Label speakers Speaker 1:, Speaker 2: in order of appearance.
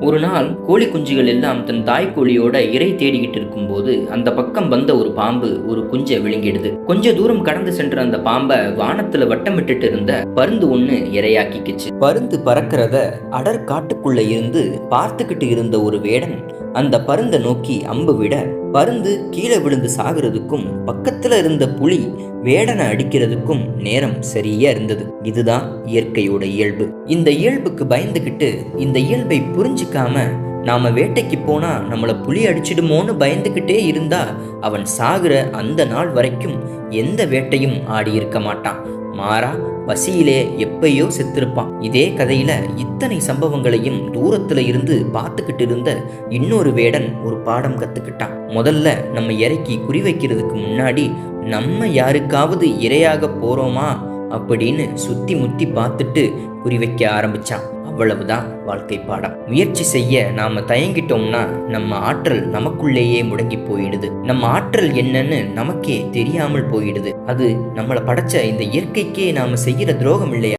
Speaker 1: ஒரு நாள் கோழி குஞ்சுகள் எல்லாம் தன் தாய் கோழியோட இரை தேடிக்கிட்டு இருக்கும்போது அந்த பக்கம் வந்த ஒரு பாம்பு ஒரு குஞ்சை விழுங்கிடுது. கொஞ்ச தூரம் கடந்து சென்ற அந்த பாம்பை வானத்துல வட்டமிட்டுட்டு இருந்த பருந்து ஒண்ணு இரையாக்கிக்குச்சு. பருந்து பறக்கிறத அடர் காட்டுக்குள்ள இருந்து பார்த்துக்கிட்டு இருந்த ஒரு வேடன் அந்த பருந்தை நோக்கி அம்பு விட, பருந்து கீழே விழுந்து சாகிறதுக்கும் பக்கத்துல இருந்த புலி வேடனை அடிக்கிறதுக்கும் நேரம் சரியா இருந்தது. இதுதான் இயற்கையோட இயல்பு. இந்த இயல்புக்கு பயந்துகிட்டு, இந்த இயல்பை புரிஞ்சுக்காம நாம வேட்டைக்கு போனா நம்மளை புலி அடிச்சிடுமோன்னு பயந்துகிட்டே இருந்தா அவன் சாகுற அந்த நாள் வரைக்கும் எந்த வேட்டையும் ஆடி இருக்க மாட்டான். மாறா பசியிலே எப்பயோ செத்திருப்பான். இதே கதையில இத்தனை சம்பவங்களையும் தூரத்துல இருந்து பார்த்துக்கிட்டு இருந்த இன்னொரு வேடன் ஒரு பாடம் கத்துக்கிட்டான். முதல்ல நம்ம இறைக்கு குறி வைக்கிறதுக்கு முன்னாடி நம்ம யாருக்காவது இரையாக போறோமா அப்படின்னு சுத்தி முத்தி பார்த்துட்டு குறி வைக்க ஆரம்பிச்சான். அவ்வளவுதான் வாழ்க்கை பாடம். முயற்சி செய்ய நாம தயங்கிட்டோம்னா நம்ம ஆற்றல் நமக்குள்ளேயே முடங்கி போயிடுது. நம்ம ஆற்றல் என்னன்னு நமக்கே தெரியாமல் போயிடுது. அது நம்மளை படைச்ச இந்த இயற்கைக்கே நாம செய்யற துரோகம் இல்லையா?